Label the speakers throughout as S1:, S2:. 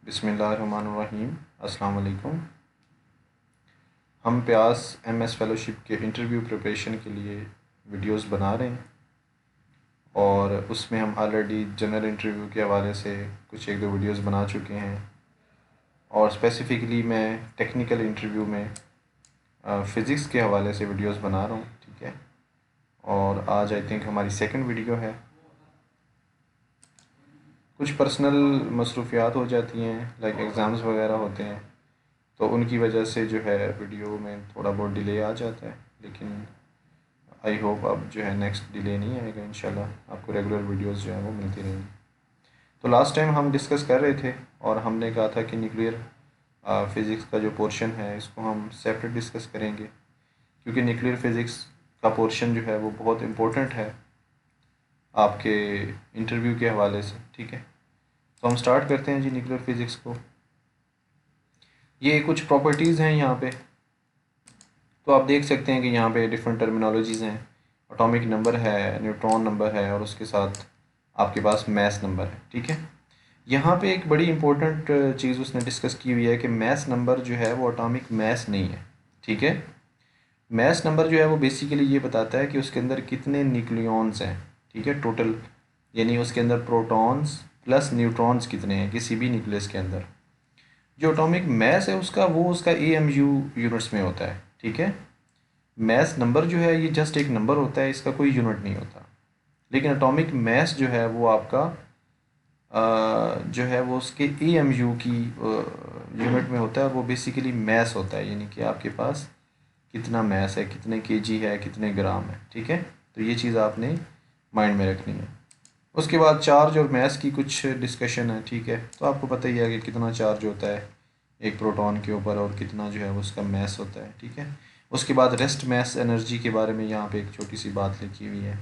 S1: बिस्मिल्लाहिर्रहमानिर्रहीम। अस्सलाम वालेकुम। हम प्यास एमएस फेलोशिप के इंटरव्यू प्रिपरेशन के लिए वीडियोस बना रहे हैं और उसमें हम ऑलरेडी जनरल इंटरव्यू के हवाले से कुछ एक दो वीडियोस बना चुके हैं और स्पेसिफ़िकली मैं टेक्निकल इंटरव्यू में फ़िज़िक्स के हवाले से वीडियोस बना रहा हूँ। ठीक है, और आज आई थिंक हमारी सेकंड वीडियो है। कुछ पर्सनल मसरूफियात हो जाती हैं, लाइक एग्ज़ाम्स वगैरह होते हैं, तो उनकी वजह से जो है वीडियो में थोड़ा बहुत डिले आ जाता है, लेकिन आई होप अब जो है नेक्स्ट डिले नहीं आएगा। इंशाल्लाह आपको रेगुलर वीडियोस जो है वो मिलती रहेंगी। तो लास्ट टाइम हम डिस्कस कर रहे थे और हमने कहा था कि न्यूक्लियर फ़िज़िक्स का जो पोर्शन है इसको हम सेपरेट डिस्कस करेंगे, क्योंकि न्यूक्लियर फ़िज़िक्स का पोर्शन जो है वो बहुत इम्पोर्टेंट है आपके इंटरव्यू के हवाले से। ठीक है, तो हम स्टार्ट करते हैं जी न्यूक्लियर फ़िज़िक्स को। ये कुछ प्रॉपर्टीज़ हैं यहाँ पे, तो आप देख सकते हैं कि यहाँ पे डिफरेंट टर्मिनोलॉजीज़ हैं। एटॉमिक नंबर है, न्यूट्रॉन नंबर है और उसके साथ आपके पास मैस नंबर है। ठीक है, यहाँ पे एक बड़ी इंपॉर्टेंट चीज़ उसने डिस्कस की हुई है कि मैस नंबर जो है वो एटॉमिक मैस नहीं है। ठीक है, मैस नंबर जो है वो बेसिकली ये बताता है कि उसके अंदर कितने न्यूक्लियॉन्स हैं। ठीक है, टोटल, यानी उसके अंदर प्रोटॉन्स प्लस न्यूट्रॉन्स कितने हैं किसी भी न्यूक्लियस के अंदर। जो एटॉमिक मैस है उसका वो उसका AMU यूनिट्स में होता है। ठीक है, मैस नंबर जो है ये जस्ट एक नंबर होता है, इसका कोई यूनिट नहीं होता। लेकिन एटॉमिक मैस जो है वो आपका जो है वो उसके AMU की यूनिट में होता है, और वो बेसिकली मैस होता है, यानी कि आपके पास कितना मैस है, कितने केजी है, कितने ग्राम है। ठीक है, तो ये चीज़ आपने माइंड में रखनी है। उसके बाद चार्ज और मैस की कुछ डिस्कशन है। ठीक है, तो आपको पता ही है कि कितना चार्ज होता है एक प्रोटॉन के ऊपर और कितना जो है वो उसका मैस होता है। ठीक है, उसके बाद रेस्ट मैस एनर्जी के बारे में यहाँ पे एक छोटी सी बात लिखी हुई है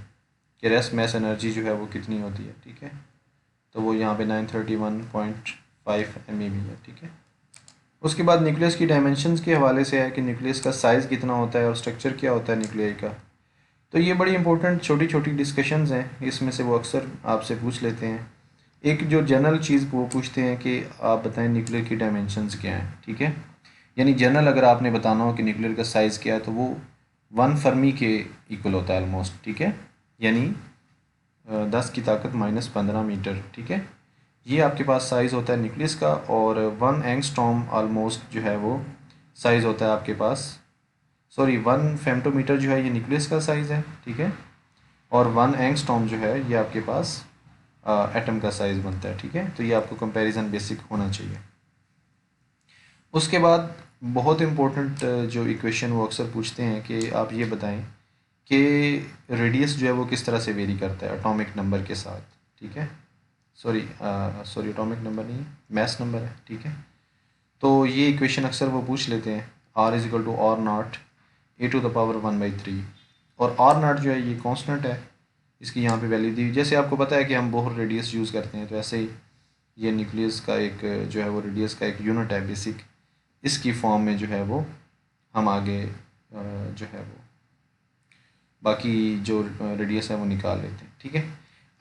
S1: कि रेस्ट मैस एनर्जी जो है वो कितनी होती है। ठीक है, तो वो यहाँ पे 931.5 MeV है। ठीक है, उसके बाद न्यूक्लियस की डायमेंशंस के हवाले से है कि न्यूक्लियस का साइज़ कितना होता है और स्ट्रक्चर क्या होता है न्यूक्लियर का। तो ये बड़ी इंपॉर्टेंट छोटी छोटी डिस्कशंस हैं, इसमें से वो अक्सर आपसे पूछ लेते हैं। एक जो जनरल चीज़ वो पूछते हैं कि आप बताएं न्यूक्लियर की डायमेंशंस क्या हैं। ठीक है, यानी जनरल अगर आपने बताना हो कि न्यूक्लियर का साइज़ क्या है तो वो 1 फर्मी के इक्वल होता है ऑलमोस्ट। ठीक है, यानी 10 की ताकत -15 मीटर। ठीक है, ये आपके पास साइज़ होता है न्यूक्लियस का, और 1 एंगस्ट्रॉम ऑलमोस्ट जो है वो साइज़ होता है आपके पास, सॉरी 1 फेम्टोमीटर जो है ये न्यूक्लियस का साइज़ है। ठीक है, और 1 एंगस्ट्रॉम जो है ये आपके पास एटम का साइज़ बनता है। ठीक है, तो ये आपको कंपैरिजन बेसिक होना चाहिए। उसके बाद बहुत इम्पोर्टेंट जो इक्वेशन वो अक्सर पूछते हैं कि आप ये बताएं कि रेडियस जो है वो किस तरह से वेरी करता है एटॉमिक नंबर के साथ। ठीक है, सॉरी सॉरी एटॉमिक नंबर नहीं है, मैस नंबर है। ठीक है, तो ये इक्वेशन अक्सर वो पूछ लेते हैं, R = R0 A⁻⁴ और R0 जो है ये कांस्टेंट है, इसकी यहाँ पे वैल्यू दी। जैसे आपको पता है कि हम बोहर रेडियस यूज़ करते हैं, तो ऐसे ही ये न्यूक्लियस का एक जो है वो रेडियस का एक यूनिट है बेसिक, इसकी फॉर्म में जो है वो हम आगे जो है वो बाकी जो रेडियस है वो निकाल लेते हैं। ठीक है,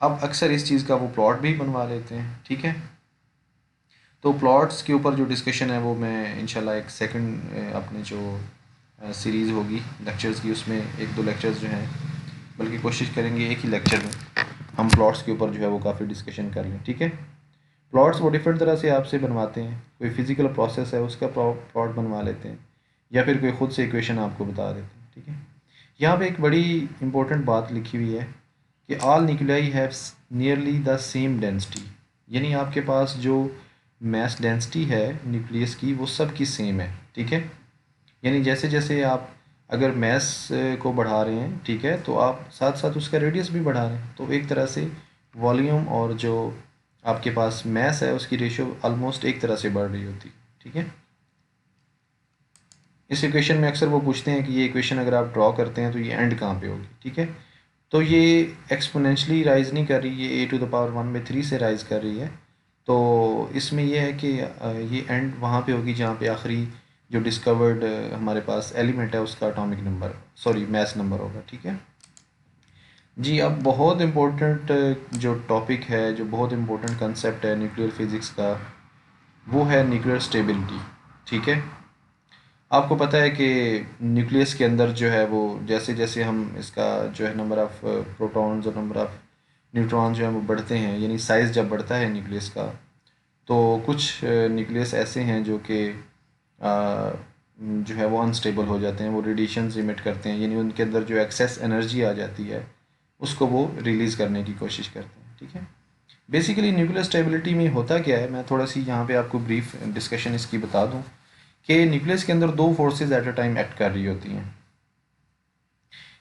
S1: अब अक्सर इस चीज़ का वो प्लॉट भी बनवा लेते हैं। ठीक है, तो प्लॉट्स के ऊपर जो डिस्कशन है वो मैं इंशाल्लाह एक सेकंड अपने जो सीरीज़ होगी लेक्चर्स की उसमें एक दो लेक्चर्स जो हैं, बल्कि कोशिश करेंगे एक ही लेक्चर में हम प्लॉट्स के ऊपर जो है वो काफ़ी डिस्कशन कर लें। ठीक है, प्लॉट्स वो डिफरेंट तरह से आपसे बनवाते हैं, कोई फिज़िकल प्रोसेस है उसका प्लॉट बनवा लेते हैं, या फिर कोई ख़ुद से इक्वेशन आपको बता देते हैं। ठीक है, यहाँ पे एक बड़ी इंपॉर्टेंट बात लिखी हुई है कि all nuclei have nearly the same density, यानी आपके पास जो मैस डेंसिटी है न्यूक्लियस की वो सब की सेम है। ठीक है, यानी जैसे जैसे आप अगर मैस को बढ़ा रहे हैं, ठीक है, तो आप साथ साथ उसका रेडियस भी बढ़ा रहे हैं, तो एक तरह से वॉल्यूम और जो आपके पास मैस है उसकी रेशियो ऑलमोस्ट एक तरह से बढ़ रही होती है। ठीक है, इस इक्वेशन में अक्सर वो पूछते हैं कि ये इक्वेशन अगर आप ड्रॉ करते हैं तो ये एंड कहाँ पे होगी। ठीक है, तो ये एक्सपोनेंशियली राइज़ नहीं कर रही, ये A⁻⁴ से राइज़ कर रही है। तो इसमें यह है कि ये एंड वहाँ पे होगी जहाँ पे आखिरी जो डिस्कवर्ड हमारे पास एलिमेंट है उसका atomic number, sorry mass number होगा। ठीक है जी, अब बहुत इम्पोर्टेंट जो टॉपिक है, जो बहुत इम्पोर्टेंट कंसेप्ट है न्यूक्लियर फिज़िक्स का, वो है न्यूक्लियर स्टेबिलिटी। ठीक है, आपको पता है कि न्यूक्लियस के अंदर जो है वो जैसे जैसे हम इसका जो है नंबर ऑफ़ प्रोटॉन्स और नंबर ऑफ़ न्यूट्रॉन जो है वो बढ़ते हैं, यानी साइज़ जब बढ़ता है न्यूक्लियस का, तो कुछ न्यूक्लियस ऐसे हैं जो कि जो है वो अनस्टेबल हो जाते हैं, वो रेडिएशंस इमिट करते हैं, यानी उनके अंदर जो एक्सेस एनर्जी आ जाती है उसको वो रिलीज़ करने की कोशिश करते हैं। ठीक है, बेसिकली न्यूक्लियर स्टेबिलिटी में होता क्या है, मैं थोड़ा सी यहाँ पे आपको ब्रीफ डिस्कशन इसकी बता दूँ कि न्यूक्लियस के अंदर दो forces at a time act कर रही होती हैं।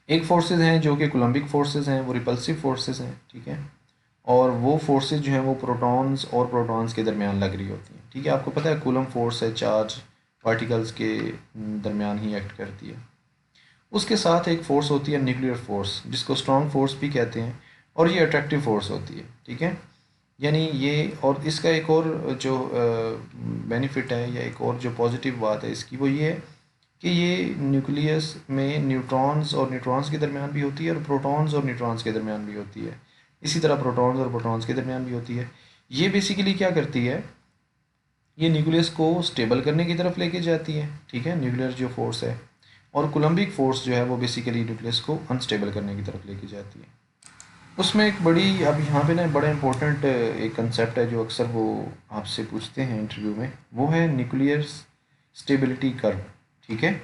S1: एक फोर्सेस हैं जो कि कोलम्बिक फोर्सेस हैं, वो रिपल्सिव फोर्सेस हैं। ठीक है, और वो फोर्सेस जो हैं वो प्रोटॉन्स और प्रोटॉन्स के दरमियान लग रही होती हैं। ठीक है, आपको पता है कूलम फोर्स है, चार्ज पार्टिकल्स के दरमियान ही एक्ट करती है। उसके साथ एक फ़ोर्स होती है न्यूक्लियर फोर्स, जिसको स्ट्रॉन्ग फोर्स भी कहते हैं, और ये अट्रैक्टिव फोर्स होती है। ठीक है, यानी ये, और इसका एक और जो बेनिफिट है या एक और जो पॉजिटिव बात है इसकी, वो ये है कि ये न्यूक्लियस में न्यूट्रॉन्स और न्यूट्रॉन्स के दरमियान भी होती है और प्रोटॉन्स और न्यूट्रॉन्स के दरमियान भी होती है। इसी तरह प्रोटॉन्स और प्रोटॉन्स के दरमियान भी होती है। ये बेसिकली क्या करती है, ये न्यूक्लियस को स्टेबल करने की तरफ लेके जाती है। ठीक है, न्यूक्लियर जो फोर्स है, और कोलम्बिक फोर्स जो है वो बेसिकली न्यूक्लियस को अनस्टेबल करने की तरफ लेके जाती है। उसमें एक बड़ी, अब यहाँ पे ना बड़ा इंपॉर्टेंट एक कंसेप्ट है जो अक्सर वो आपसे पूछते हैं इंटरव्यू में, वो है न्यूक्लियर स्टेबिलिटी कर्व। ठीक है,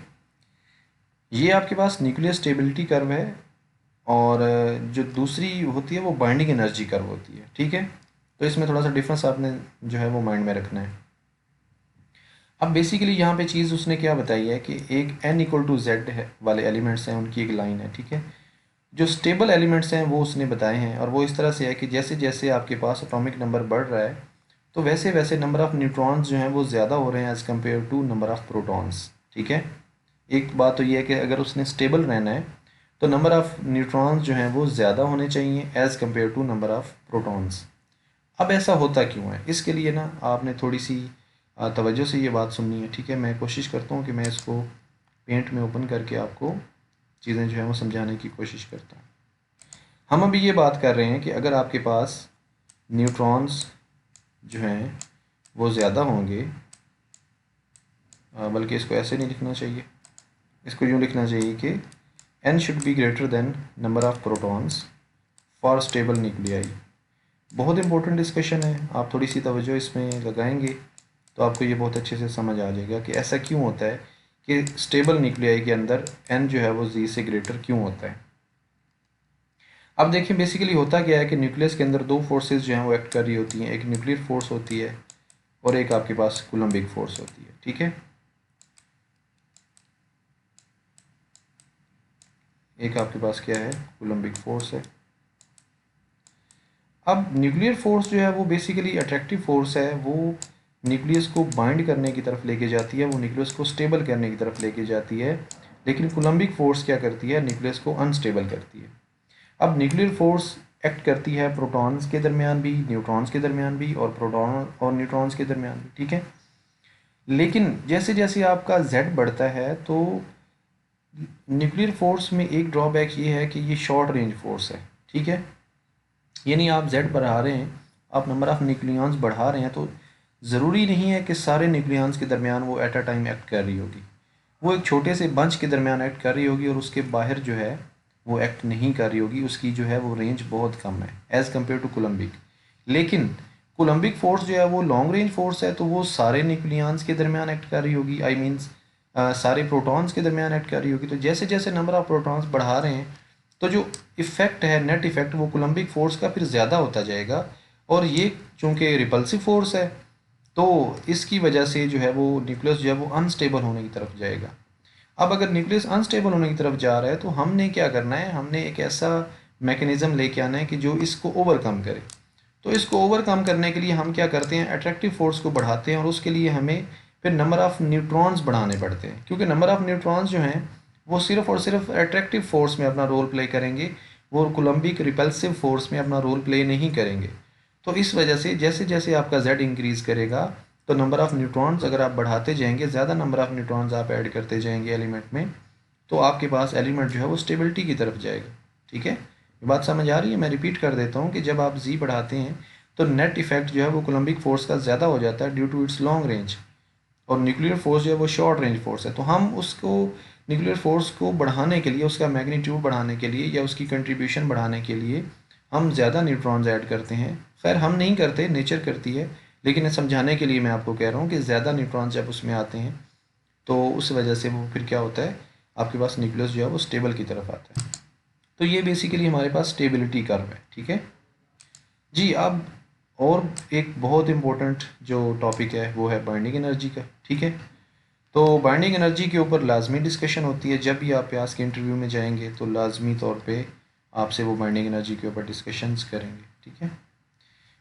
S1: ये आपके पास न्यूक्लियर स्टेबिलिटी कर्व है, और जो दूसरी होती है वो बाइंडिंग एनर्जी कर्व होती है। ठीक है, तो इसमें थोड़ा सा डिफरेंस आपने जो है वो माइंड में रखना है। अब बेसिकली यहाँ पे चीज़ उसने क्या बताई है कि एक n=z है वाले एलिमेंट्स हैं, उनकी एक लाइन है। ठीक है, जो स्टेबल एलिमेंट्स हैं वो उसने बताए हैं, और वो इस तरह से है कि जैसे जैसे आपके पास एटॉमिक नंबर बढ़ रहा है, तो वैसे वैसे नंबर ऑफ़ न्यूट्रॉन्स जो हैं वो ज़्यादा हो रहे हैं as compare to number of protons. ठीक है, एक बात तो ये है कि अगर उसने स्टेबल रहना है तो नंबर ऑफ़ न्यूट्रॉन्स जो हैं वो ज़्यादा होने चाहिए as compare to number of protons. अब ऐसा होता क्यों है, इसके लिए ना आपने थोड़ी सी तवज्जो से ये बात सुननी है। ठीक है, मैं कोशिश करता हूँ कि मैं इसको पेंट में ओपन करके आपको चीज़ें जो है वो समझाने की कोशिश करता हूँ। हम अभी ये बात कर रहे हैं कि अगर आपके पास न्यूट्रॉन्स जो हैं वो ज़्यादा होंगे, बल्कि इसको ऐसे नहीं लिखना चाहिए, इसको यूँ लिखना चाहिए कि n should be greater than number of protons for stable nuclei. बहुत इंपॉर्टेंट डिस्कशन है, आप थोड़ी सी तवज्जो इसमें लगाएंगे तो आपको ये बहुत अच्छे से समझ आ जाएगा कि ऐसा क्यों होता है कि स्टेबल न्यूक्लियाई के अंदर n जो है वो z से ग्रेटर क्यों होता है। अब देखिए बेसिकली होता क्या है कि न्यूक्लियस के अंदर दो फोर्सेस जो हैं वो एक्ट कर रही होती हैं, एक न्यूक्लियर फोर्स होती है और एक आपके पास कूलम्बिक फोर्स होती है। ठीक है, एक आपके पास क्या है, कूलम्बिक फोर्स है। अब न्यूक्लियर फोर्स जो है वो बेसिकली अट्रैक्टिव फोर्स है, वो न्यूक्लियस को बाइंड करने की तरफ लेके जाती है, वो न्यूक्लियस को स्टेबल करने की तरफ लेके जाती है। लेकिन कूलम्बिक फोर्स क्या करती है, न्यूक्लियस को अनस्टेबल करती है। अब न्यूक्लियर फोर्स एक्ट करती है प्रोटॉन्स के दरमियान भी, न्यूट्रॉन्स के दरमियान भी, और प्रोटॉन और न्यूट्रॉन्स के दरमियान भी। ठीक है, लेकिन जैसे जैसे आपका z बढ़ता है तो न्यूक्लियर फोर्स में एक ड्रॉबैक ये है कि ये शॉर्ट रेंज फोर्स है। ठीक है, यानी आप z बढ़ा रहे हैं, आप नंबर ऑफ़ न्यूक्लियॉन्स बढ़ा रहे हैं, तो ज़रूरी नहीं है कि सारे न्यूक्लियॉन्स के दरमियान वो एट अ टाइम एक्ट कर रही होगी। वो एक छोटे से बंच के दरमियान एक्ट कर रही होगी और उसके बाहर जो है वो एक्ट नहीं कर रही होगी, उसकी जो है वो रेंज बहुत कम है एज़ कम्पेयर टू कोलम्बिक। लेकिन कोलम्बिक फोर्स जो है वो लॉन्ग रेंज फोर्स है, तो वो सारे न्यूक्लियॉन्स के दरमियान एक्ट कर रही होगी, आई मीन्स सारे प्रोटॉन्स के दरमियान एक्ट कर रही होगी। तो जैसे जैसे नंबर ऑफ़ प्रोटॉन्स बढ़ा रहे हैं तो जो इफ़ेक्ट है, नेट इफ़ेक्ट, वो कोलम्बिक फोर्स का फिर ज़्यादा होता जाएगा, और ये चूँकि रिपल्सिव फोर्स है तो इसकी वजह से जो है वो न्यूक्लियस जो है वो अनस्टेबल होने की तरफ जाएगा। अब अगर न्यूक्लियस अनस्टेबल होने की तरफ जा रहा है तो हमने क्या करना है, हमने एक ऐसा मैकेनिज़्म लेके आना है कि जो इसको ओवरकम करे। तो इसको ओवरकम करने के लिए हम क्या करते हैं, अट्रैक्टिव फोर्स को बढ़ाते हैं, और उसके लिए हमें फिर नंबर ऑफ़ न्यूट्रॉन्स बढ़ाने पड़ते हैं, क्योंकि नंबर ऑफ़ न्यूट्रॉन्स जो हैं वो सिर्फ और सिर्फ अट्रैक्टिव फोर्स में अपना रोल प्ले करेंगे, वो कोलम्बिक रिपल्सिव फोर्स में अपना रोल प्ले नहीं करेंगे। तो इस वजह से जैसे जैसे आपका z इंक्रीज़ करेगा तो नंबर ऑफ़ न्यूट्रॉन्स अगर आप बढ़ाते जाएंगे, ज़्यादा नंबर ऑफ़ न्यूट्रॉन्स आप ऐड करते जाएंगे एलिमेंट में, तो आपके पास एलिमेंट जो है वो स्टेबिलिटी की तरफ जाएगा। ठीक है, ये बात समझ आ रही है? मैं रिपीट कर देता हूँ कि जब आप z बढ़ाते हैं तो नेट इफेक्ट जो है वो कोलम्बिक फोर्स का ज़्यादा हो जाता है due to its long range, और न्यूक्लियर फोर्स जो है वो शॉर्ट रेंज फोर्स है। तो हम उसको न्यूक्लियर फोर्स को बढ़ाने के लिए, उसका मैग्नीट्यूड बढ़ाने के लिए या उसकी कंट्रीब्यूशन बढ़ाने के लिए हम ज़्यादा न्यूट्रॉन्स ऐड करते हैं। खैर हम नहीं करते, नेचर करती है, लेकिन समझाने के लिए मैं आपको कह रहा हूँ कि ज़्यादा न्यूट्रॉन्स जब उसमें आते हैं तो उस वजह से वो फिर क्या होता है, आपके पास न्यूक्लियस जो है वो स्टेबल की तरफ आता है। तो ये बेसिकली हमारे पास स्टेबिलिटी कर्व है। ठीक है जी। अब और एक बहुत इम्पोर्टेंट जो टॉपिक है वो है बाइंडिंग एनर्जी का। ठीक है, तो बाइंडिंग एनर्जी के ऊपर लाजमी डिस्कशन होती है। जब भी आप प्यास के इंटरव्यू में जाएंगे तो लाजमी तौर पे आपसे वो बाइंडिंग एनर्जी के ऊपर डिस्कशंस करेंगे। ठीक है,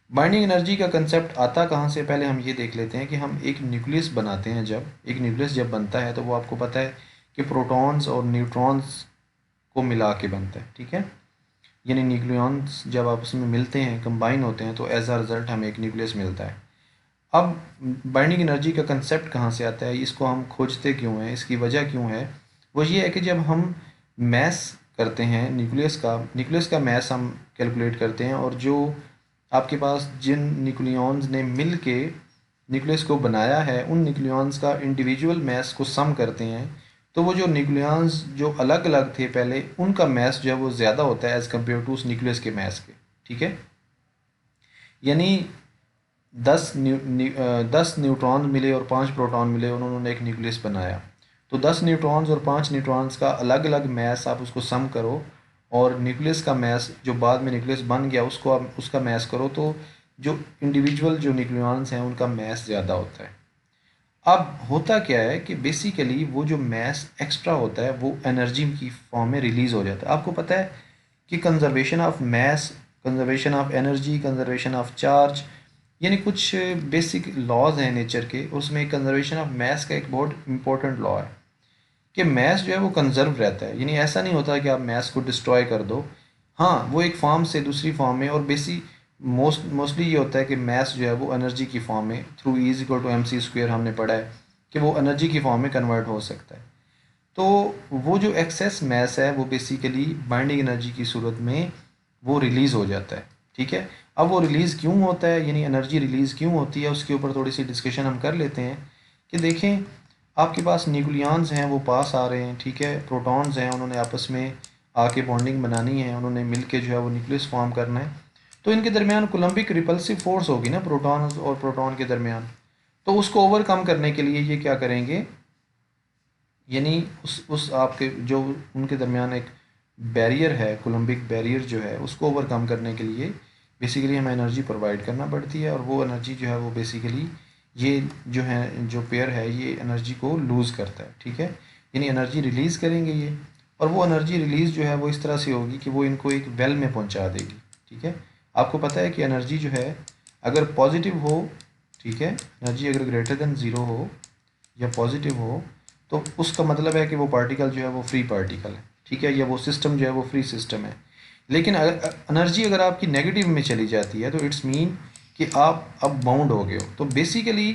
S1: बाइंडिंग एनर्जी का कंसेप्ट आता कहाँ से, पहले हम ये देख लेते हैं कि हम एक न्यूक्लियस बनाते हैं। जब एक न्यूक्लियस जब बनता है तो वो आपको पता है कि प्रोटॉन्स और न्यूट्रॉन्स को मिला के बनता है। ठीक है, यानी न्यूक्लियॉन्स जब आपस में मिलते हैं, कंबाइन होते हैं, तो एज अ रिज़ल्ट हमें एक न्यूक्लियस मिलता है। अब बाइंडिंग एनर्जी का कंसेप्ट कहाँ से आता है, इसको हम खोजते क्यों हैं, इसकी वजह क्यों है, वो ये है कि जब हम मैस करते हैं न्यूक्लियस का मैस हम कैलकुलेट करते हैं, और जो आपके पास जिन न्यूक्लियॉन्स ने मिल के न्यूक्लियस को बनाया है उन न्यूक्लियॉन्स का इंडिविजुअल मैस को सम करते हैं, तो वो जो न्यूक्लियॉन्स जो अलग अलग थे पहले, उनका मैस जो है वो ज़्यादा होता है एज़ कम्पेयर टू उस न्यूक्लियस के मैस के। ठीक है, यानी 10 न्यूट्रॉन मिले और 5 प्रोटॉन मिले, उन्होंने एक न्यूक्लियस बनाया। तो 10 न्यूट्रॉन्स और 5 न्यूट्रॉन्स का अलग अलग मैस आप उसको सम करो, और न्यूक्लियस का मैस जो बाद में न्यूक्लियस बन गया उसको आप उसका मैस करो, तो जो इंडिविजुअल जो न्यूक्लियॉन्स हैं उनका मैस ज़्यादा होता है। अब होता क्या है कि बेसिकली वो जो मैस एक्स्ट्रा होता है वो एनर्जी की फॉर्म में रिलीज़ हो जाता है। आपको पता है कि conservation of mass, conservation of energy, conservation of charge, यानी कुछ बेसिक लॉज हैं नेचर के, उसमें कंजर्वेशन ऑफ मैस का एक बहुत इंपॉर्टेंट लॉ है कि मैस जो है वो कंजर्व रहता है। यानी ऐसा नहीं होता कि आप मैस को डिस्ट्रॉय कर दो। हाँ, वो एक फॉर्म से दूसरी फॉर्म में, और मोस्टली ये होता है कि मैस जो है वो एनर्जी की फॉर्म में थ्रू E = mc² हमने पढ़ा है कि वो एनर्जी की फॉर्म में कन्वर्ट हो सकता है। तो वो जो एक्सेस मैस है वो बेसिकली बाइंडिंग एनर्जी की सूरत में वो रिलीज़ हो जाता है। ठीक है, अब वो रिलीज़ क्यों होता है, यानी एनर्जी रिलीज़ क्यों होती है, उसके ऊपर थोड़ी सी डिस्कशन हम कर लेते हैं। कि देखें, आपके पास न्यूक्लियॉन्स हैं वो पास आ रहे हैं। ठीक है, प्रोटॉन्स हैं, उन्होंने आपस में आके बॉन्डिंग बनानी है, उन्होंने मिल के जो है वो न्यूक्लियस फॉर्म करना है। तो इनके दरमियान कोलम्बिक रिपल्सिव फोर्स होगी ना, प्रोटॉन और प्रोटॉन के दरमियान। तो उसको ओवरकम करने के लिए ये क्या करेंगे, यानी उस आपके जो उनके दरमियान एक बैरियर है, कोलम्बिक बैरियर जो है, उसको ओवरकम करने के लिए बेसिकली हमें एनर्जी प्रोवाइड करना पड़ती है। और वो एनर्जी जो है वो बेसिकली ये जो है जो पेयर है ये एनर्जी को लूज़ करता है। ठीक है, यानी एनर्जी रिलीज़ करेंगे ये, और वो एनर्जी रिलीज़ जो है वो इस तरह से होगी कि वो इनको एक वेल में पहुंचा देगी। ठीक है, आपको पता है कि एनर्जी जो है अगर पॉजिटिव हो, ठीक है, एनर्जी अगर ग्रेटर देन ज़ीरो हो या पॉजिटिव हो, तो उसका मतलब है कि वो पार्टिकल जो है वो फ्री पार्टिकल है। ठीक है, या वो सिस्टम जो है वो फ्री सिस्टम है। लेकिन अगर एनर्जी अगर आपकी नेगेटिव में चली जाती है तो इट्स मीन कि आप अब बाउंड हो गए हो। तो बेसिकली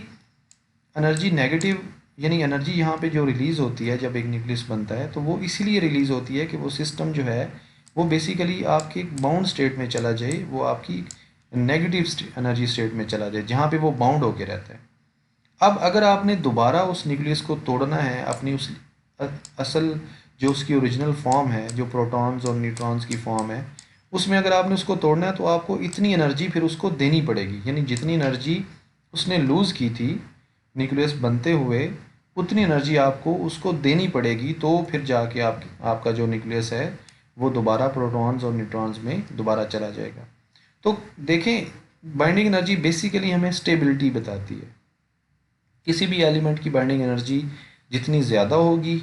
S1: एनर्जी नेगेटिव, यानी एनर्जी यहाँ पे जो रिलीज़ होती है जब एक न्यूक्लियस बनता है, तो वो इसीलिए रिलीज़ होती है कि वो सिस्टम जो है वो बेसिकली आपकी बाउंड स्टेट में चला जाए, वो आपकी नेगेटिव एनर्जी स्टेट में चला जाए जहाँ पे वो बाउंड होके रहता है। अब अगर आपने दोबारा उस न्यूक्लियस को तोड़ना है, अपनी उस असल जो उसकी ओरिजिनल फॉर्म है, जो प्रोटॉन्स और न्यूट्रॉन्स की फॉर्म है, उसमें अगर आपने उसको तोड़ना है तो आपको इतनी एनर्जी फिर उसको देनी पड़ेगी। यानी जितनी एनर्जी उसने लूज़ की थी न्यूक्लियस बनते हुए, उतनी एनर्जी आपको उसको देनी पड़ेगी, तो फिर जाके आपका जो न्यूक्लियस है वो दोबारा प्रोटॉन्स और न्यूट्रॉन्स में दोबारा चला जाएगा। तो देखें, बाइंडिंग एनर्जी बेसिकली हमें स्टेबिलिटी बताती है। किसी भी एलिमेंट की बाइंडिंग एनर्जी जितनी ज़्यादा होगी,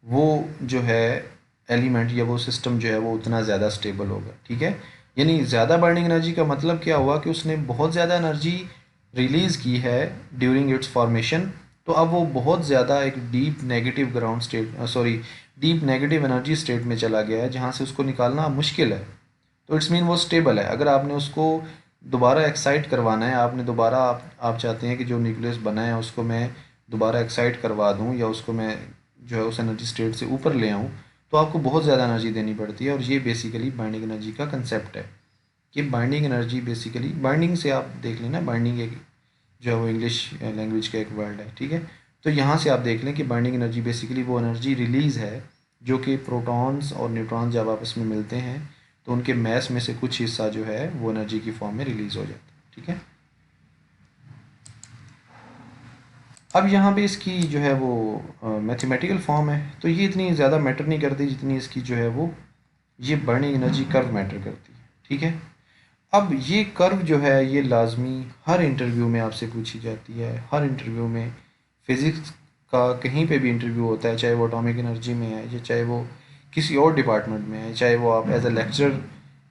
S1: वो जो है एलिमेंट या वो सिस्टम जो है वो उतना ज़्यादा स्टेबल होगा। ठीक है, यानी ज़्यादा बाइंडिंग एनर्जी का मतलब क्या हुआ कि उसने बहुत ज़्यादा एनर्जी रिलीज़ की है ड्यूरिंग इट्स फॉर्मेशन। तो अब वो बहुत ज़्यादा एक deep negative ground state deep negative energy state में चला गया है, जहाँ से उसको निकालना मुश्किल है। तो इट्स मीन वो स्टेबल है। अगर आपने उसको दोबारा एक्साइट करवाना है, आपने दोबारा आप चाहते हैं कि जो न्यूक्लियस बना है उसको मैं दोबारा एक्साइट करवा दूं, या उसको मैं जो है उस एनर्जी स्टेट से ऊपर ले आऊं, तो आपको बहुत ज़्यादा एनर्जी देनी पड़ती है, और ये बेसिकली बाइंडिंग एनर्जी का कंसेप्ट है। कि बाइंडिंग एनर्जी बेसिकली, बाइंडिंग से आप देख लेना, बाइंडिंग एक जो है वो इंग्लिश लैंग्वेज का एक वर्ड है, ठीक है। तो यहाँ से आप देख लें कि बाइंडिंग एनर्जी बेसिकली वो एनर्जी रिलीज़ है जो कि प्रोटॉन्स और न्यूट्रॉन्स जब आपस में मिलते हैं तो उनके मैस में से कुछ हिस्सा जो है वो एनर्जी की फॉर्म में रिलीज़ हो जाता है, ठीक है। अब यहाँ पे इसकी जो है वो मैथमेटिकल फॉर्म है, तो ये इतनी ज़्यादा मैटर नहीं करती जितनी इसकी जो है वो ये बर्निंग एनर्जी कर्व मैटर करती है, ठीक है। अब ये कर्व जो है ये लाजमी हर इंटरव्यू में आपसे पूछी जाती है, हर इंटरव्यू में, फिज़िक्स का कहीं पे भी इंटरव्यू होता है, चाहे वो एटॉमिक एनर्जी में है या चाहे वो किसी और डिपार्टमेंट में है, चाहे वो आप एज अ लेक्चरर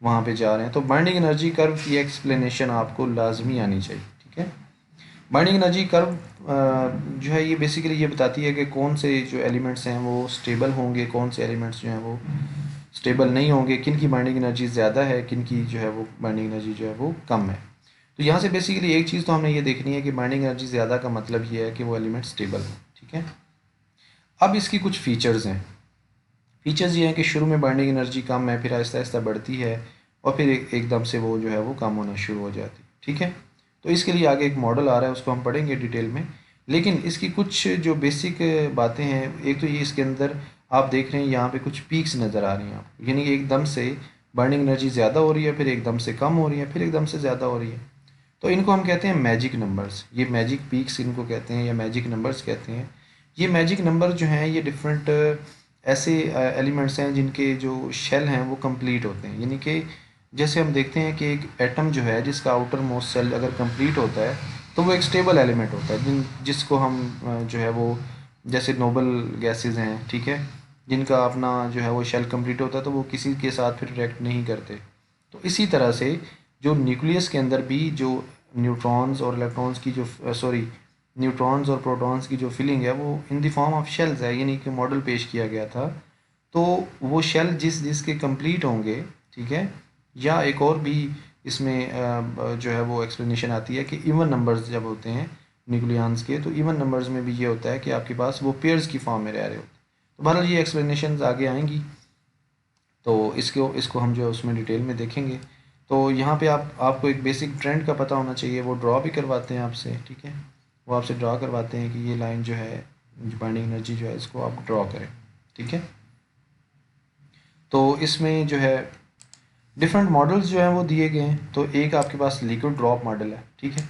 S1: वहाँ पे जा रहे हैं, तो बर्निंग एनर्जी कर्व की एक्सप्लेनेशन आपको लाजमी आनी चाहिए, ठीक है। बाइंडिंग एनर्जी कर्व जो है ये बेसिकली ये बताती है कि कौन से जो एलिमेंट्स हैं वो स्टेबल होंगे, कौन से एलिमेंट्स जो हैं वो स्टेबल नहीं होंगे, किन की बाइंडिंग एनर्जी ज़्यादा है, किन की जो है वो बाइंडिंग एनर्जी जो है वो कम है। तो यहाँ से बेसिकली एक चीज़ तो हमने ये देखनी है कि बाइंडिंग एनर्जी ज़्यादा का मतलब ये है कि वो एलिमेंट स्टेबल हो, ठीक है। अब इसकी कुछ फीचर्स हैं। फीचर्स ये हैं कि शुरू में बाइंडिंग एनर्जी कम है, फिर आहिस्ता आहिस्ता बढ़ती है और फिर एकदम से वो जो है वो कम होना शुरू हो जाती है, ठीक है। तो इसके लिए आगे एक मॉडल आ रहा है, उसको हम पढ़ेंगे डिटेल में, लेकिन इसकी कुछ जो बेसिक बातें हैं, एक तो ये इसके अंदर आप देख रहे हैं यहाँ पे कुछ पीक्स नज़र आ रही हैं आपको, यानी कि एकदम से बाइंडिंग एनर्जी ज़्यादा हो रही है, फिर एकदम से कम हो रही है, फिर एकदम से ज़्यादा हो रही है। तो इनको हम कहते हैं मैजिक नंबर्स, ये मैजिक पीक्स इनको कहते हैं या मैजिक नंबर्स कहते हैं। ये मैजिक नंबर जो हैं ये डिफरेंट ऐसे एलिमेंट्स हैं जिनके जो शेल हैं वो कंप्लीट होते हैं, यानी कि जैसे हम देखते हैं कि एक एटम जो है जिसका आउटर मोस्ट सेल अगर कंप्लीट होता है तो वो एक स्टेबल एलिमेंट होता है, जिसको हम जो है वो जैसे नोबल गैसेस हैं, ठीक है, जिनका अपना जो है वो शेल कंप्लीट होता है तो वो किसी के साथ फिर रिएक्ट नहीं करते। तो इसी तरह से जो न्यूक्लियस के अंदर भी जो न्यूट्रॉन्स और इलेक्ट्रॉन्स की जो सॉरी न्यूट्रॉन्स और प्रोटॉन्स की जो फिलिंग है वो in the form of shells है, यानी कि मॉडल पेश किया गया था। तो वो शेल जिसके कंप्लीट होंगे, ठीक है, या एक और भी इसमें जो है वो एक्सप्लेनेशन आती है कि इवन नंबर्स जब होते हैं न्यूक्लियंस के, तो इवन नंबर्स में भी ये होता है कि आपके पास वो पेयर्स की फॉर्म में रह रहे होते हैं। तो बहरहाल ये एक्सप्लेनेशन आगे आएंगी, तो इसको हम जो है उसमें डिटेल में देखेंगे। तो यहाँ पे आपको एक बेसिक ट्रेंड का पता होना चाहिए, वो ड्रॉ भी करवाते हैं आपसे, ठीक है, वो आपसे ड्रॉ करवाते हैं कि ये लाइन जो है बाइंडिंग एनर्जी जो है इसको आप ड्रॉ करें, ठीक है। तो इसमें जो है डिफरेंट मॉडल्स जो हैं वो दिए गए हैं। तो एक आपके पास लिक्विड ड्रॉप मॉडल है, ठीक है,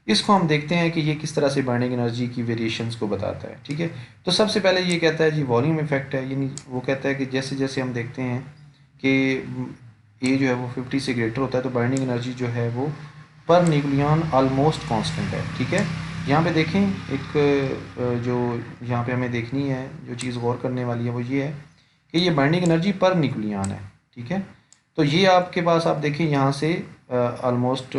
S1: इसको हम देखते हैं कि ये किस तरह से बाइंडिंग एनर्जी की वेरिएशंस को बताता है, ठीक है। तो सबसे पहले ये कहता है जी वॉल्यूम इफेक्ट है, यानी वो कहता है कि जैसे जैसे हम देखते हैं कि ये जो है वो 50 से ग्रेटर होता है तो बाइंडिंग एनर्जी जो है वो पर न्यूक्लियन ऑलमोस्ट कांस्टेंट है, ठीक है। यहाँ पे देखें एक जो यहाँ पे हमें देखनी है, जो चीज़ गौर करने वाली है वो ये है कि ये बाइंडिंग एनर्जी पर न्यूक्लियन है, ठीक है। तो ये आपके पास आप देखें यहाँ से ऑलमोस्ट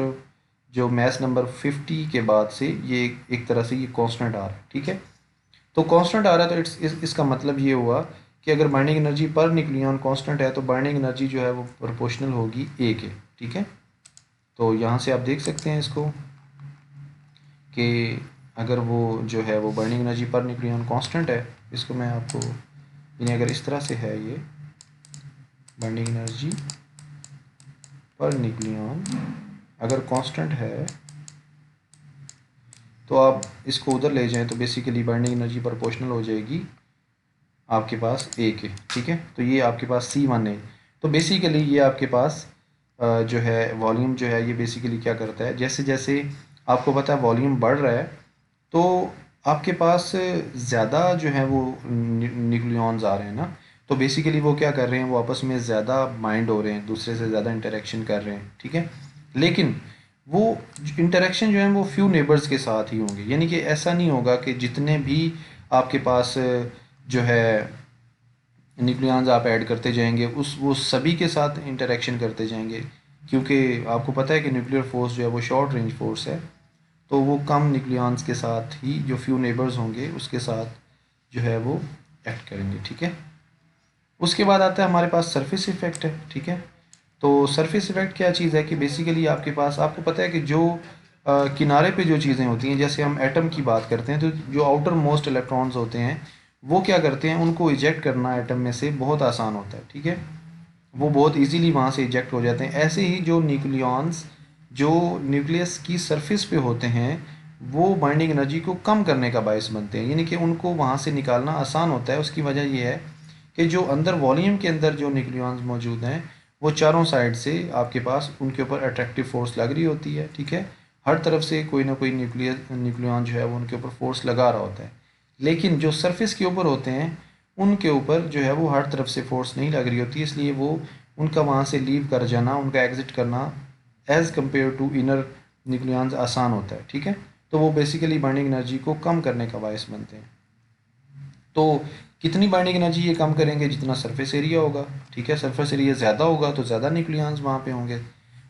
S1: जो मैस नंबर 50 के बाद से ये एक तरह से ये कांस्टेंट आ रहा है, ठीक है। तो कांस्टेंट आ रहा है तो इसका मतलब ये हुआ कि अगर binding energy per nucleon constant है तो बाइंडिंग एनर्जी जो है वो प्रोपोर्शनल होगी ए के, ठीक है। तो यहाँ से आप देख सकते हैं इसको कि अगर वो जो है वो binding energy per nucleon constant है, इसको मैं आपको, यानी अगर इस तरह से है ये बाइंडिंग एनर्जी पर न्यूक्लियन अगर कांस्टेंट है तो आप इसको उधर ले जाएं तो बेसिकली बाइंडिंग एनर्जी प्रोपोर्शनल हो जाएगी आपके पास ए के, ठीक है। तो ये आपके पास C1 है। तो बेसिकली ये आपके पास जो है वॉल्यूम जो है ये बेसिकली क्या करता है, जैसे जैसे आपको पता है वॉल्यूम बढ़ रहा है तो आपके पास ज़्यादा जो है वो न्यूक्लियॉन्स आ रहे हैं ना, तो बेसिकली वो क्या कर रहे हैं, वो आपस में ज़्यादा बाइंड हो रहे हैं, दूसरे से ज़्यादा इंटरेक्शन कर रहे हैं, ठीक है। लेकिन वो इंटरेक्शन जो है वो फ्यू नेबर्स के साथ ही होंगे, यानी कि ऐसा नहीं होगा कि जितने भी आपके पास जो है न्यूक्लियॉन्स आप ऐड करते जाएंगे वो सभी के साथ इंटरेक्शन करते जाएंगे, क्योंकि आपको पता है कि न्यूक्लियर फोर्स जो है वो शॉर्ट रेंज फोर्स है, तो वो कम न्यूक्लियॉन्स के साथ ही जो फ्यू नेबर्स होंगे उसके साथ जो है वो एक्ट करेंगे, ठीक है। उसके बाद आता है हमारे पास सरफेस इफेक्ट है, ठीक है। तो सरफेस इफेक्ट क्या चीज़ है कि बेसिकली आपके पास आपको पता है कि जो किनारे पे जो चीज़ें होती हैं, जैसे हम एटम की बात करते हैं तो जो आउटर मोस्ट इलेक्ट्रॉन्स होते हैं वो क्या करते हैं, उनको इजेक्ट करना एटम में से बहुत आसान होता है, ठीक है। वो बहुत इजीली वहाँ से इजेक्ट हो जाते हैं। ऐसे ही जो न्यूक्लियॉन्स जो न्यूक्लियस की सरफेस पे होते हैं वो बाइंडिंग एनर्जी को कम करने का बायस बनते हैं, यानी कि उनको वहाँ से निकालना आसान होता है। उसकी वजह ये है कि जो अंदर वॉल्यूम के अंदर जो न्यूक्लियॉन्स मौजूद हैं वो चारों साइड से आपके पास उनके ऊपर अट्रैक्टिव फोर्स लग रही होती है, ठीक है। हर तरफ से कोई ना कोई न्यूक्लियॉन जो है वो उनके ऊपर फोर्स लगा रहा होता है। लेकिन जो सरफेस के ऊपर होते हैं उनके ऊपर जो है वो हर तरफ से फोर्स नहीं लग रही होती, इसलिए वो उनका वहाँ से लीव कर जाना, उनका एग्ज़िट करना as compare to inner nucleons आसान होता है, ठीक है। तो वो बेसिकली बाइंडिंग एनर्जी को कम करने का बायस बनते हैं। तो कितनी बाइंडिंग एनर्जी ये कम करेंगे? जितना सरफेस एरिया होगा, ठीक है। सरफेस एरिया ज़्यादा होगा तो ज़्यादा न्यूक्लियॉन्स वहाँ पे होंगे,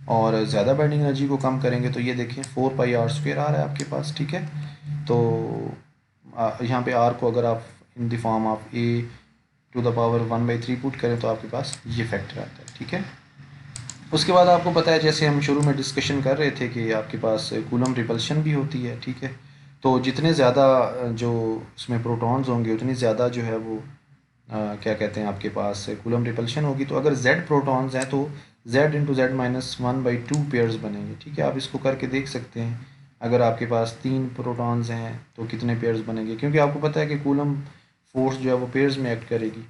S1: और ज़्यादा बाइंडिंग एनर्जी को कम करेंगे तो ये देखें 4πr² आ रहा है आपके पास, ठीक है। तो यहाँ पे आर को अगर आप in the form of a⁻1/3 put करें तो आपके पास ये फैक्टर आता है, ठीक है। उसके बाद आपको पता है, जैसे हम शुरू में डिस्कशन कर रहे थे कि आपके पास कूलम रिपल्शन भी होती है, ठीक है। तो जितने ज़्यादा जो उसमें प्रोटॉन्स होंगे उतनी ज़्यादा जो है वो क्या कहते हैं आपके पास कूलम रिपल्शन होगी। तो अगर z प्रोटॉन्स हैं तो z × z−1/2 पेयर्स बनेंगे, ठीक है। आप इसको करके देख सकते हैं, अगर आपके पास 3 प्रोटॉन्स हैं तो कितने पेयर्स बनेंगे, क्योंकि आपको पता है कि कूलम फोर्स जो है वो पेयर्स में एक्ट करेगी,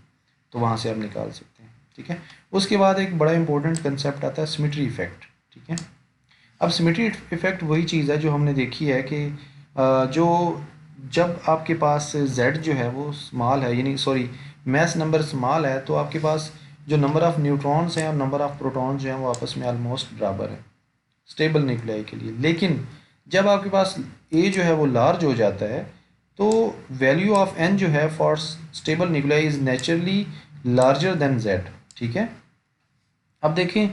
S1: तो वहाँ से आप निकाल सकते हैं, ठीक है। उसके बाद एक बड़ा इंपॉर्टेंट कंसेप्ट आता है सिमेट्री इफेक्ट, ठीक है। अब सिमेट्री इफेक्ट वही चीज़ है जो हमने देखी है कि जो जब आपके पास z जो है वो स्मॉल है, यानी सॉरी मैस नंबर स्मॉल है, तो आपके पास जो नंबर ऑफ़ न्यूट्रॉन्स हैं और नंबर ऑफ़ प्रोटॉन्स जो हैं वो आपस में ऑलमोस्ट बराबर है स्टेबल न्यूक्लियाई के लिए। लेकिन जब आपके पास a जो है वो लार्ज हो जाता है तो वैल्यू ऑफ n जो है for stable nuclei is naturally larger than z, ठीक है। अब देखें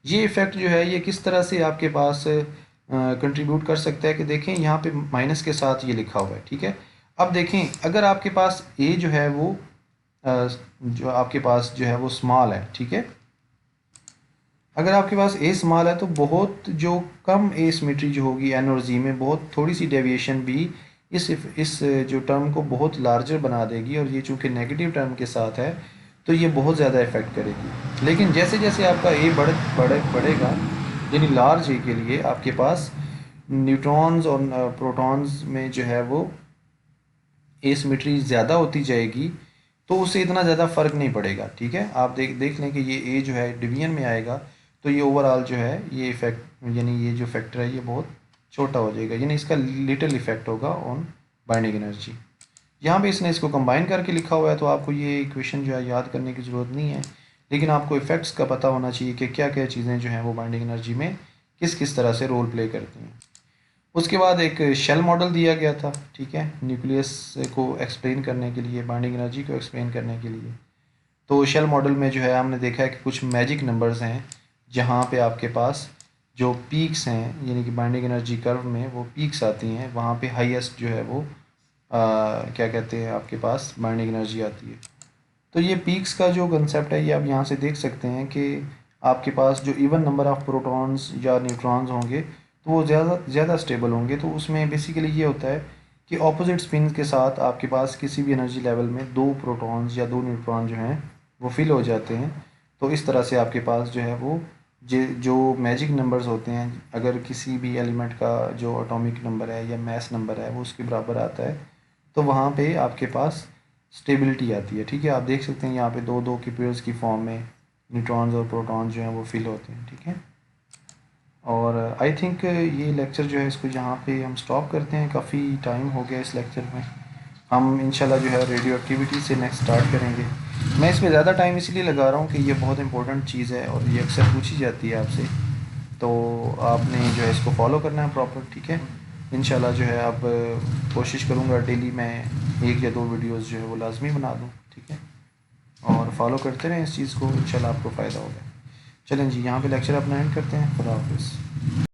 S1: ये इफ़ेक्ट जो है ये किस तरह से आपके पास कंट्रीब्यूट कर सकता है, कि देखें यहाँ पे माइनस के साथ ये लिखा हुआ है, ठीक है। अब देखें अगर आपके पास a जो है वो जो आपके पास जो है वो स्मॉल है, ठीक है। अगर आपके पास a स्मॉल है तो बहुत जो कम a सिमेट्री जो होगी n और z में, बहुत थोड़ी सी डेविएशन भी इस जो टर्म को बहुत लार्जर बना देगी, और ये चूँकि नेगेटिव टर्म के साथ है तो ये बहुत ज़्यादा इफेक्ट करेगी। लेकिन जैसे जैसे आपका a बढ़ेगा, यानी लार्ज a के लिए आपके पास न्यूट्रॉन्स और प्रोटॉन्स में जो है वो एसिमेट्री ज़्यादा होती जाएगी, तो उससे इतना ज़्यादा फ़र्क नहीं पड़ेगा, ठीक है। आप देख लें कि ये a जो है डिवीजन में आएगा तो ये ओवरऑल जो है ये इफेक्ट, यानी ये जो फैक्टर है ये बहुत छोटा हो जाएगा, यानी इसका लिटिल इफेक्ट होगा ऑन बाइंडिंग एनर्जी। यहाँ पे इसने इसको कंबाइन करके लिखा हुआ है, तो आपको ये इक्वेशन जो है याद करने की ज़रूरत नहीं है, लेकिन आपको इफ़ेक्ट्स का पता होना चाहिए कि क्या क्या चीज़ें जो हैं वो बाइंडिंग एनर्जी में किस किस तरह से रोल प्ले करती हैं। उसके बाद एक शेल मॉडल दिया गया था, ठीक है, न्यूक्लियस को एक्सप्लेन करने के लिए, बाइंडिंग एनर्जी को एक्सप्लेन करने के लिए। तो शेल मॉडल में जो है हमने देखा है कि कुछ मैजिक नंबर्स हैं जहाँ पे आपके पास जो पीक्स हैं, यानी कि बाइंडिंग एनर्जी कर्व में वो पीक्स आती हैं, वहाँ पे हाईएस्ट जो है वो क्या कहते हैं आपके पास बाइंडिंग एनर्जी आती है। तो ये पीक्स का जो कंसेप्ट है ये आप यहाँ से देख सकते हैं कि आपके पास जो इवन नंबर ऑफ़ प्रोटॉन्स या न्यूट्रॉन्स होंगे तो वो ज़्यादा स्टेबल होंगे। तो उसमें बेसिकली ये होता है कि ऑपोजिट स्पिन के साथ आपके पास किसी भी एनर्जी लेवल में 2 प्रोटॉन्स या 2 न्यूट्रॉन जो हैं वो फिल हो जाते हैं। तो इस तरह से आपके पास जो है वो जो मैजिक नंबर्स होते हैं, अगर किसी भी एलिमेंट का जो एटॉमिक नंबर है या मैस नंबर है वो उसके बराबर आता है तो वहाँ पे आपके पास स्टेबिलिटी आती है, ठीक है। आप देख सकते हैं यहाँ पे 2 2 के पेयर्स की फॉर्म में न्यूट्रॉन्स और प्रोटॉन्स जो हैं वो फिल होते हैं, ठीक है। और आई थिंक ये लेक्चर जो है इसको यहाँ पे हम स्टॉप करते हैं, काफ़ी टाइम हो गया इस लेक्चर में। हम इंशाल्लाह जो है रेडियो एक्टिविटी से नेक्स्ट स्टार्ट करेंगे। मैं इसमें ज़्यादा टाइम इसलिए लगा रहा हूँ कि ये बहुत इंपॉर्टेंट चीज़ है और ये अक्सर पूछी जाती है आपसे, तो आपने जो है इसको फॉलो करना है प्रॉपर, ठीक है। इंशाल्लाह जो है अब कोशिश करूँगा डेली मैं 1 या 2 वीडियोस जो है वो लाजमी बना दूँ, ठीक है। और फॉलो करते रहें इस चीज़ को, इंशाल्लाह आपको फ़ायदा होगा। चलें जी, यहाँ पे लेक्चर अपना एंड करते हैं। खुदा हाफिज़।